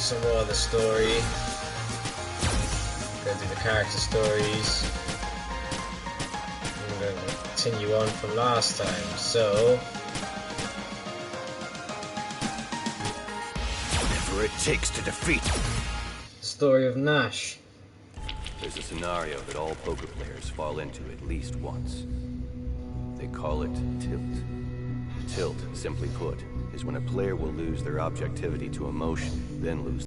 some more of the story. Go through the character stories. I'm going to continue on from last time. So, whatever it takes to defeat. Story of Nash. There's a scenario that all poker players fall into at least once. They call it tilt. Tilt, simply put, is when a player will lose their objectivity to emotion, then lose.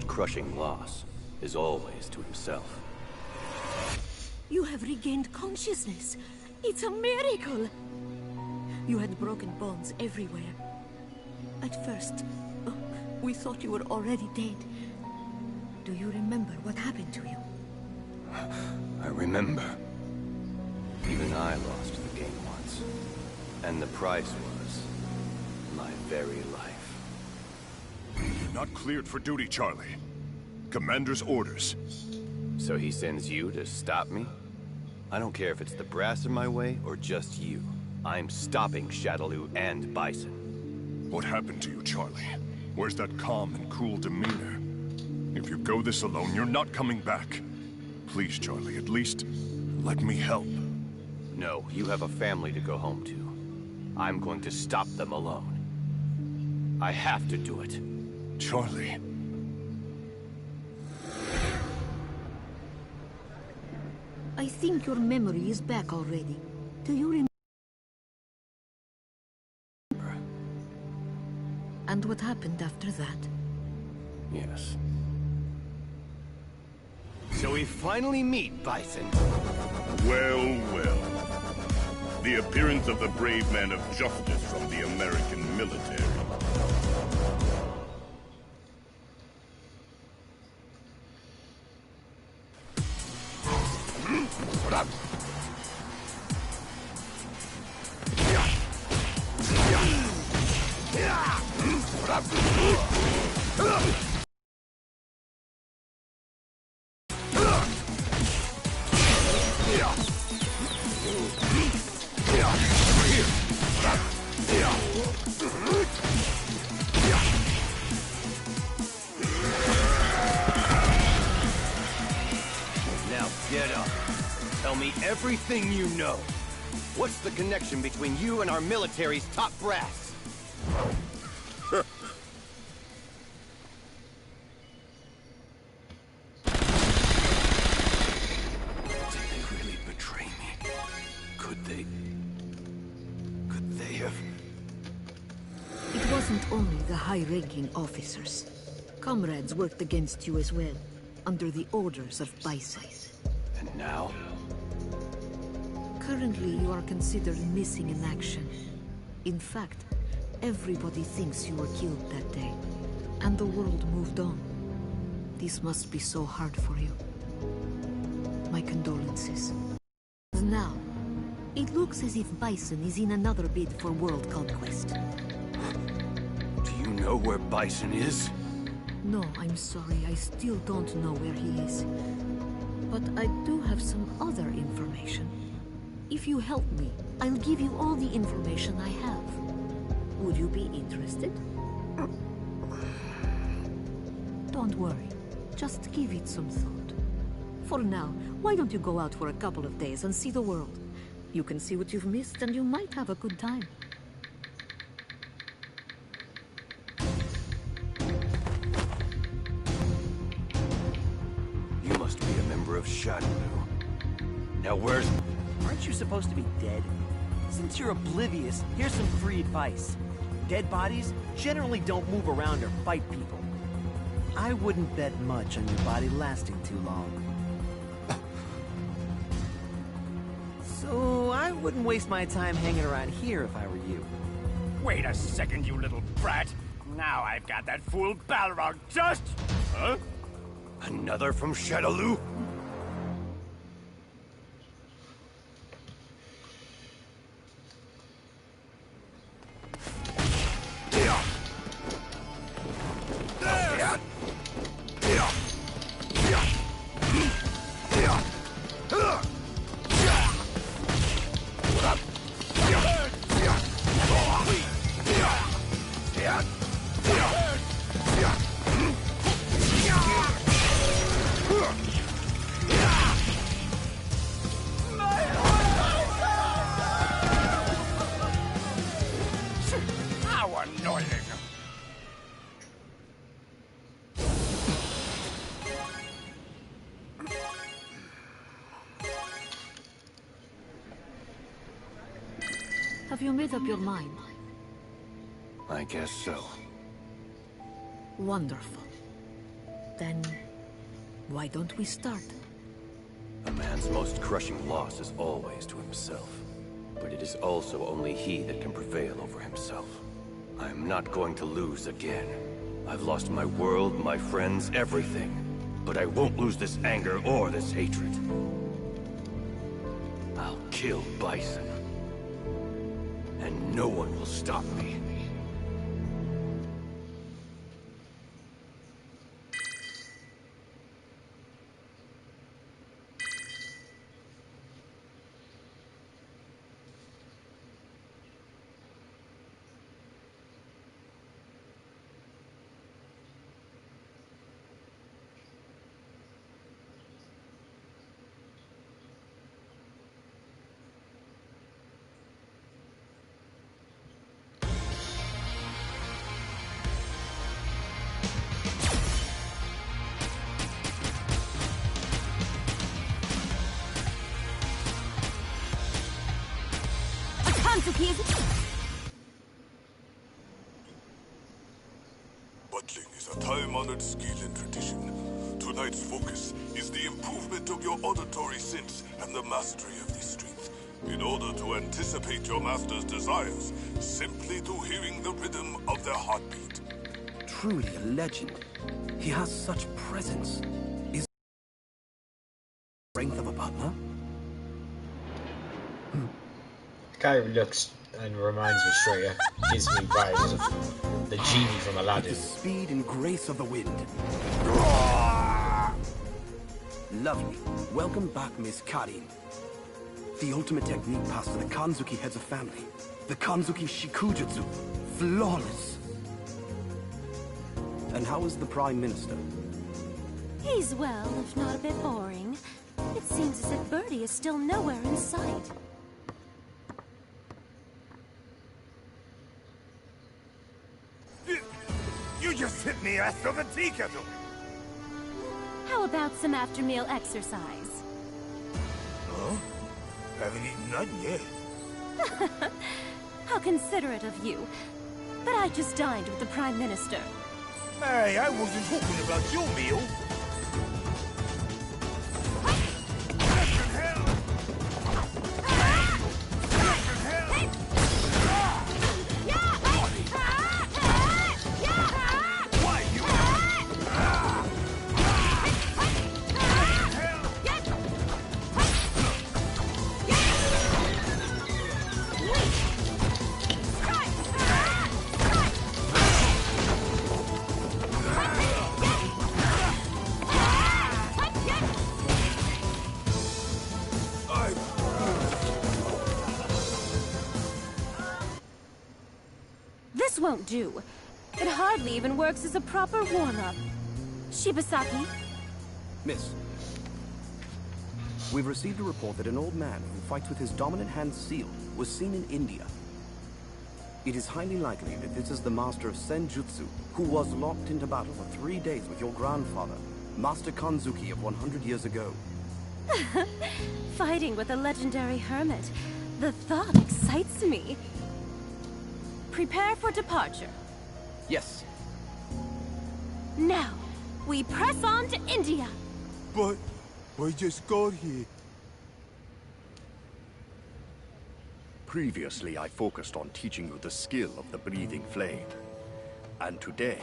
Crushing loss is always to himself. You have regained consciousness. It's a miracle. You had broken bones everywhere. At first, we thought you were already dead. Do you remember what happened to you? I remember. Even I lost the game once. And the price was my very life. You're not cleared for duty, Charlie. Commander's orders. So he sends you to stop me? I don't care if it's the brass in my way or just you. I'm stopping Shadaloo and Bison. What happened to you, Charlie? Where's that calm and cool demeanor? If you go this alone, you're not coming back. Please, Charlie, at least let me help. No, you have a family to go home to. I'm going to stop them alone. I have to do it. Charlie. I think your memory is back already. Do you remember? And what happened after that? Yes. So we finally meet, Bison. Well, well. The appearance of the brave man of justice from the American military. Now get up. Tell me everything you know. What's the connection between you and our military's top brass? Did they really betray me? Could they have? It wasn't only the high-ranking officers. Comrades worked against you as well, under the orders of Bison. And now? Currently, you are considered missing in action. In fact, everybody thinks you were killed that day, and the world moved on. This must be so hard for you. My condolences. Now, it looks as if Bison is in another bid for world conquest. Do you know where Bison is? No, I'm sorry, I still don't know where he is. But I do have some other information. If you help me, I'll give you all the information I have. Would you be interested? Don't worry. Just give it some thought. For now, why don't you go out for a couple of days and see the world? You can see what you've missed and you might have a good time. You must be a member of Shadaloo. Now where's... Aren't you supposed to be dead? Since you're oblivious, here's some free advice. Dead bodies generally don't move around or fight people. I wouldn't bet much on your body lasting too long. So I wouldn't waste my time hanging around here if I were you. Wait a second, you little brat. Now I've got that fool Balrog just... Huh? Another from Shadaloo? you made up your mind? I guess so. Wonderful. Then, why don't we start? A man's most crushing loss is always to himself. But it is also only he that can prevail over himself. I am not going to lose again. I've lost my world, my friends, everything. But I won't lose this anger or this hatred. I'll kill Bison. And no one will stop me. Butling is a time-honored skill and tradition. Tonight's focus is the improvement of your auditory sense and the mastery of this strength. In order to anticipate your master's desires, simply through hearing the rhythm of their heartbeat. Truly a legend. He has such presence. Is the strength of a butler? The guy looks and reminds me straight up. Gives me vibes of the genie from Aladdin. The speed and grace of the wind. Lovely. Welcome back, Miss Karin. The ultimate technique passed to the Kanzuki heads of family. The Kanzuki Shikujutsu. Flawless. And how is the Prime Minister? He's well, if not a bit boring. It seems as if Birdie is still nowhere in sight. You just hit me ass of a tea kettle! How about some after-meal exercise? Huh? Haven't eaten nothing yet. How considerate of you. But I just dined with the Prime Minister. Hey, I wasn't talking about your meal. This won't do. It hardly even works as a proper warm-up. Shibasaki? Miss, we've received a report that an old man who fights with his dominant hand sealed was seen in India. It is highly likely that this is the master of Senjutsu, who was locked into battle for 3 days with your grandfather, Master Kanzuki of 100 years ago. Fighting with a legendary hermit. The thought excites me. Prepare for departure. Yes. Now, we press on to India. But we just got here. Previously, I focused on teaching you the skill of the breathing flame. And today,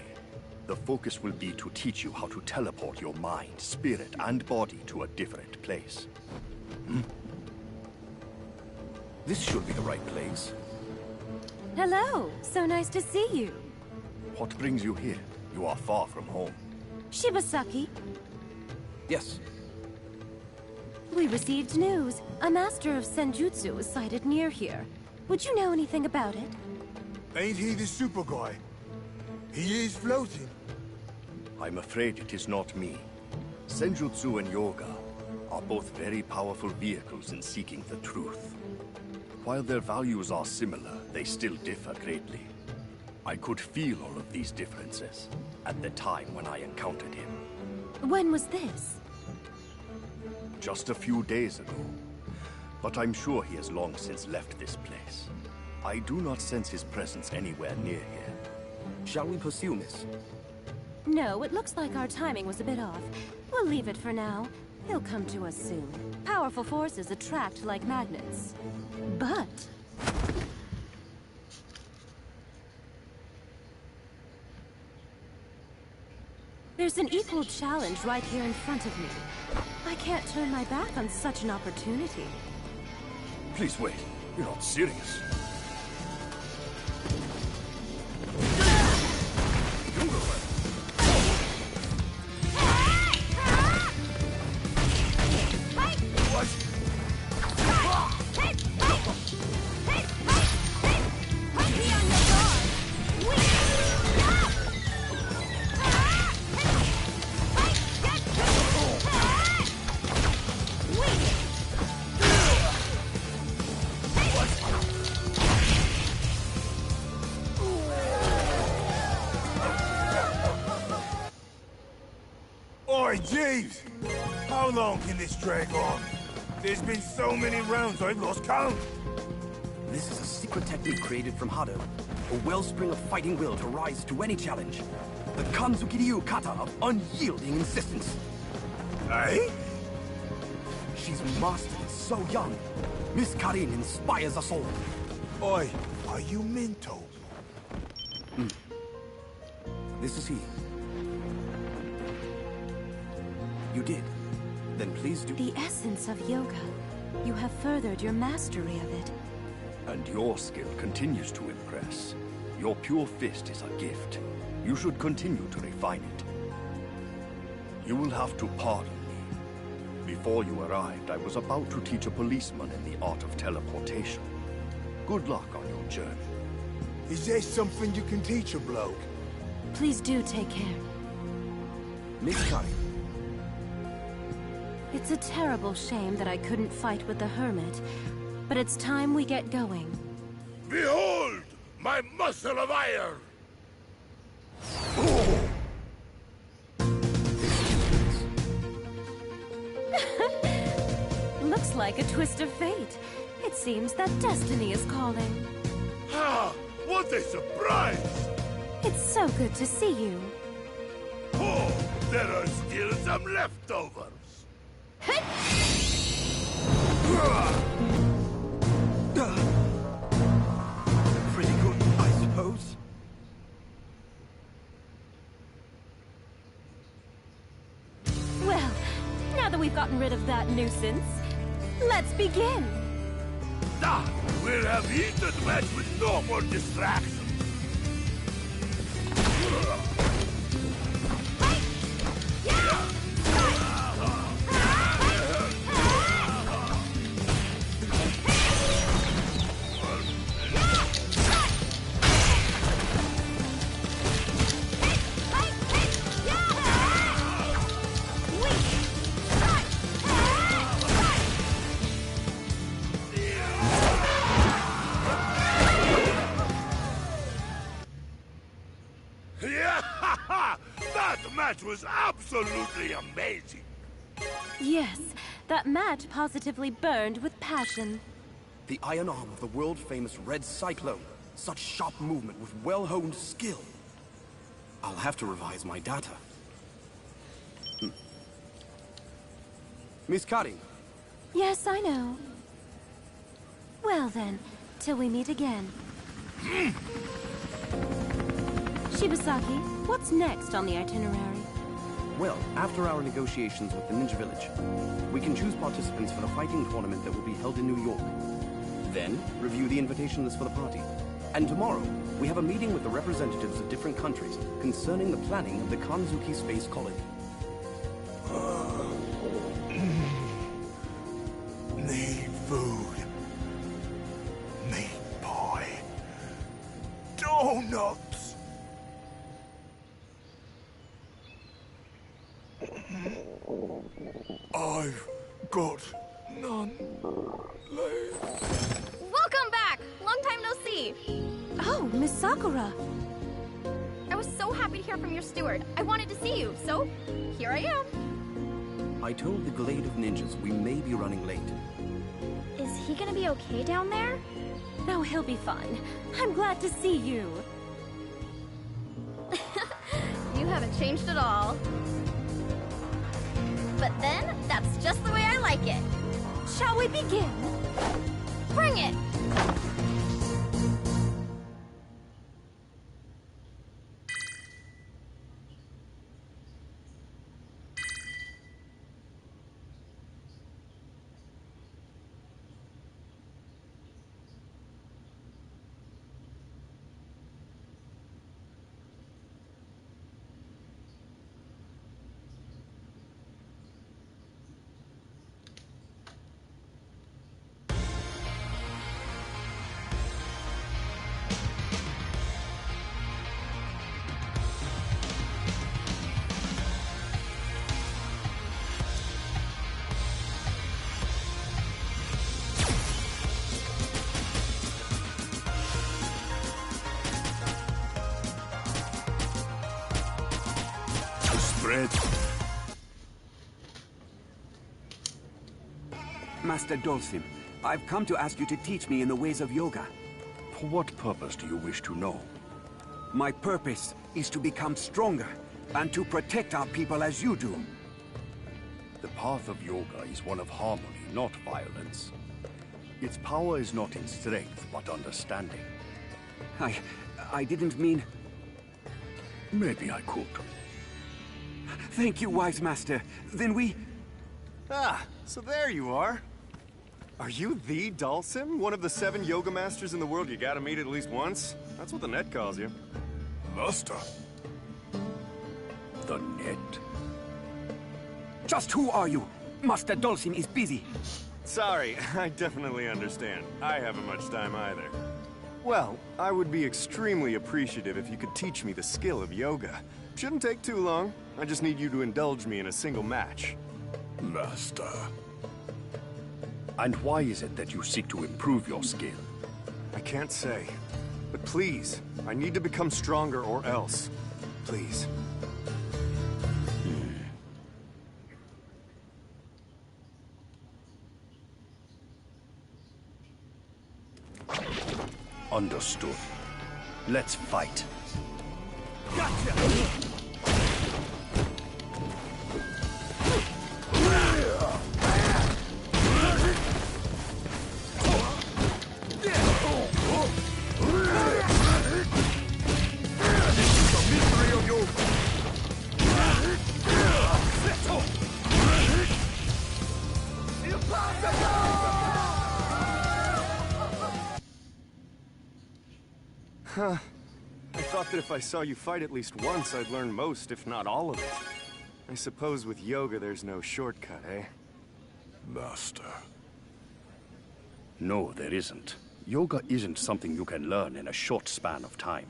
the focus will be to teach you how to teleport your mind, spirit, and body to a different place. This should be the right place. Hello, so nice to see you. What brings you here? You are far from home. Shibasaki, Yes. we received news. A master of Senjutsu was sighted near here. Would you know anything about it? Ain't he the super guy? He is floating. I'm afraid it is not me. Senjutsu and yoga are both very powerful vehicles in seeking the truth. While their values are similar, they still differ greatly. I could feel all of these differences at the time when I encountered him. When was this? Just a few days ago. But I'm sure he has long since left this place. I do not sense his presence anywhere near here. Shall we pursue, miss? No, it looks like our timing was a bit off. We'll leave it for now. He'll come to us soon. Powerful forces attract like magnets. But... there's an equal challenge right here in front of me. I can't turn my back on such an opportunity. Please wait. You're not serious. Oi, Jeeves! How long can this drag on? There's been so many rounds I've lost count. This is a secret technique created from Hado, a wellspring of fighting will to rise to any challenge. The Kanzuki Ryu kata of unyielding insistence. Eh? She's mastered it so young. Miss Karin inspires us all. Oi, are you mental? This is he. You did. Then please do... the essence of yoga. You have furthered your mastery of it. And your skill continues to impress. Your pure fist is a gift. You should continue to refine it. You will have to pardon me. Before you arrived, I was about to teach a policeman in the art of teleportation. Good luck on your journey. Is there something you can teach a bloke? Please do take care. Miss Karin. It's a terrible shame that I couldn't fight with the Hermit, but it's time we get going. Behold, my muscle of iron! Looks like a twist of fate. It seems that destiny is calling. Ah, what a surprise! It's so good to see you. Oh, there are still some leftovers. Pretty good, I suppose. Well, now that we've gotten rid of that nuisance, let's begin. Ah, we'll have heated match with no more distractions. That was absolutely amazing. Yes, that match positively burned with passion. The iron arm of the world-famous Red Cyclone. Such sharp movement with well-honed skill. I'll have to revise my data. Miss Karin. Yes, I know. Well then, till we meet again. Shibasaki, what's next on the itinerary? Well, after our negotiations with the Ninja Village, we can choose participants for the fighting tournament that will be held in New York. Then, review the invitation list for the party. And tomorrow, we have a meeting with the representatives of different countries concerning the planning of the Kanzuki Space Colony. Need food. Meat pie. Donuts. I've got none left. Welcome back! Long time no see. Oh, Miss Sakura. I was so happy to hear from your steward. I wanted to see you, so here I am. I told the Glade of Ninjas we may be running late. Is he gonna be okay down there? No, he'll be fine. I'm glad to see you. You haven't changed at all. But then, that's just the way I like it. Shall we begin? Bring it! Master Dhalsim, I've come to ask you to teach me in the ways of yoga. For what purpose do you wish to know? My purpose is to become stronger and to protect our people as you do. The path of yoga is one of harmony, not violence. Its power is not in strength, but understanding. I didn't mean... Maybe I could. Thank you, wise master. Then we... Ah, so there you are. Are you the Dhalsim? One of the 7 yoga masters in the world you gotta meet at least once? That's what the net calls you. Master? The net? Just who are you? Master Dhalsim is busy. Sorry, I definitely understand. I haven't much time either. Well, I would be extremely appreciative if you could teach me the skill of yoga. Shouldn't take too long. I just need you to indulge me in a single match. Master. And why is it that you seek to improve your skill? I can't say. But please, I need to become stronger or else. Please. Understood. Let's fight. Gotcha! Huh. I thought that if I saw you fight at least once, I'd learn most, if not all of it. I suppose with yoga there's no shortcut, eh? Master. No, there isn't. Yoga isn't something you can learn in a short span of time.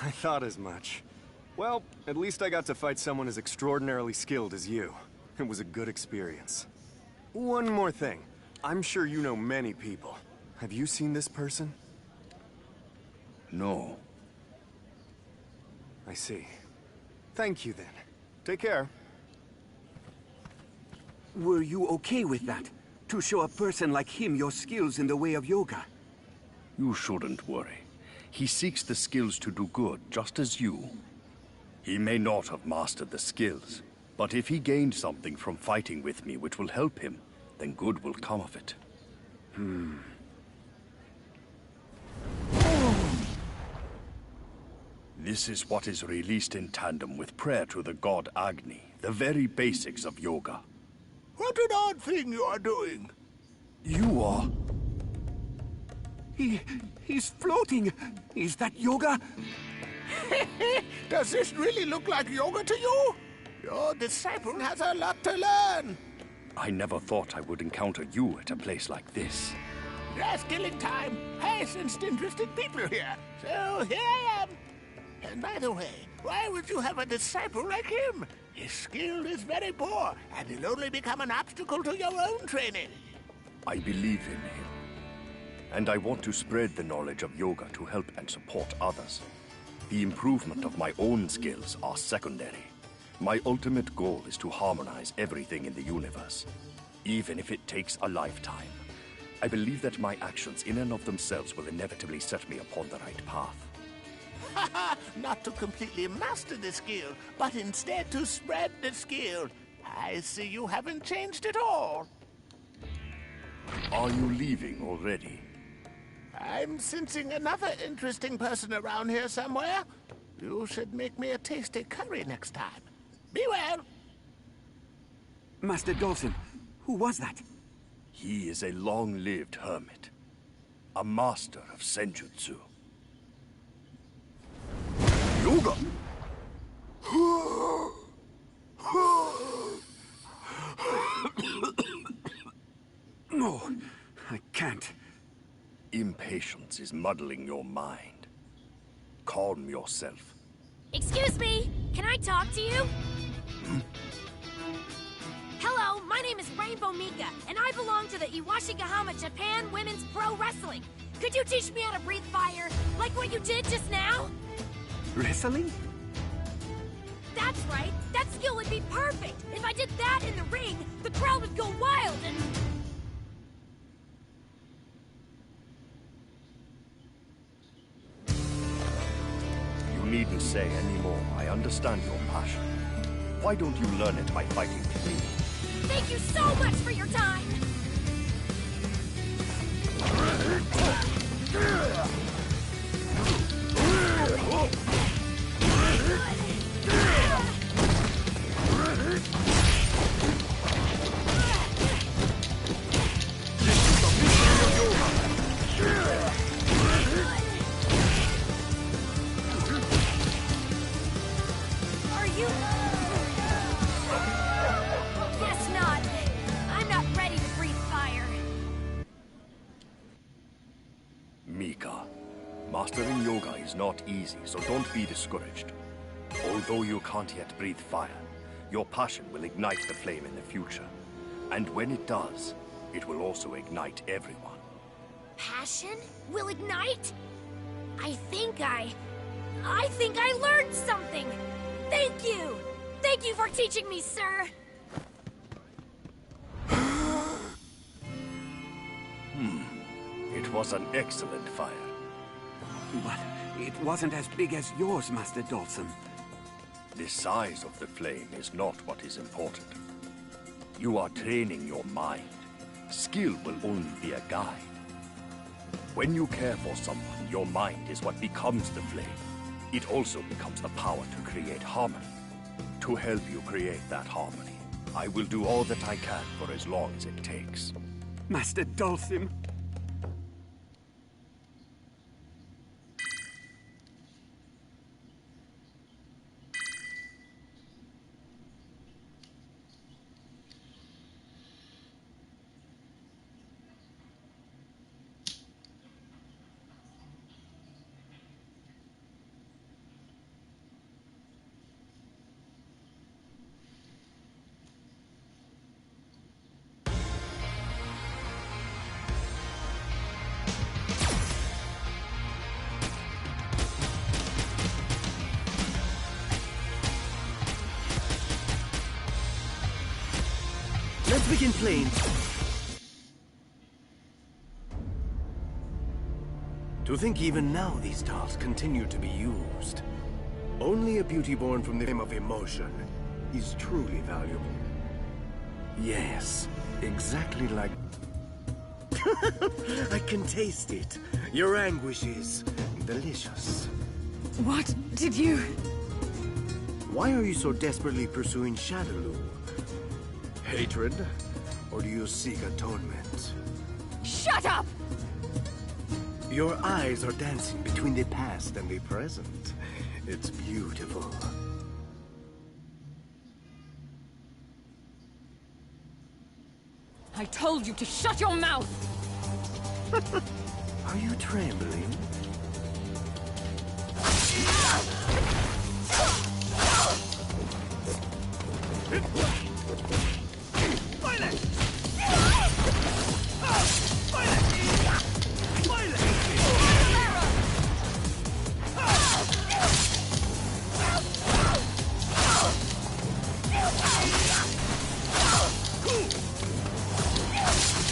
I thought as much. Well, at least I got to fight someone as extraordinarily skilled as you. It was a good experience. One more thing. I'm sure you know many people. Have you seen this person? No. I see. Thank you, then. Take care. Were you okay with that? To show a person like him your skills in the way of yoga? You shouldn't worry. He seeks the skills to do good, just as you. He may not have mastered the skills, but if he gained something from fighting with me which will help him, then good will come of it. This is what is released in tandem with prayer to the god Agni, the very basics of yoga. What an odd thing you are doing. You are... He's floating. Is that yoga? Does this really look like yoga to you? Your disciple has a lot to learn. I never thought I would encounter you at a place like this. Just killing time. I sensed interesting people here. So here I am. And by the way, why would you have a disciple like him? His skill is very poor, and he'll only become an obstacle to your own training. I believe in him. And I want to spread the knowledge of yoga to help and support others. The improvement of my own skills are secondary. My ultimate goal is to harmonize everything in the universe, even if it takes a lifetime. I believe that my actions in and of themselves will inevitably set me upon the right path. Haha, not to completely master the skill, but instead to spread the skill. I see you haven't changed at all. Are you leaving already? I'm sensing another interesting person around here somewhere. You should make me a tasty curry next time. Be well. Master Dhalsim, who was that? He is a long-lived hermit. A master of Senjutsu. Yoga! No, I can't. Impatience is muddling your mind. Calm yourself. Excuse me, can I talk to you? Hello, my name is Rainbow Mika, and I belong to the Iwashigahama Japan Women's Pro Wrestling. Could you teach me how to breathe fire, like what you did just now? Wrestling? That's right, that skill would be perfect. If I did that in the ring, the crowd would go wild and... You needn't say any more. I understand your passion. Why don't you learn it by fighting with me? Thank you so much for your time! Are you... Guess not. I'm not ready to breathe fire. Mika, mastering yoga is not easy, so don't be discouraged. Although you can't yet breathe fire, your passion will ignite the flame in the future. And when it does, it will also ignite everyone. Passion will ignite? I think I learned something! Thank you! Thank you for teaching me, sir! It was an excellent fire. But it wasn't as big as yours, Master Dhalsim. The size of the flame is not what is important. You are training your mind. Skill will only be a guide. When you care for someone, your mind is what becomes the flame. It also becomes the power to create harmony. To help you create that harmony, I will do all that I can for as long as it takes. Master Dhalsim. Let's begin playing. To think even now these stars continue to be used. Only a beauty born from the flame of emotion is truly valuable. Yes, exactly like... I can taste it. Your anguish is delicious. What did you... Why are you so desperately pursuing Shadaloo? Hatred? Or do you seek atonement? Shut up! Your eyes are dancing between the past and the present. It's beautiful. I told you to shut your mouth! Are you trembling?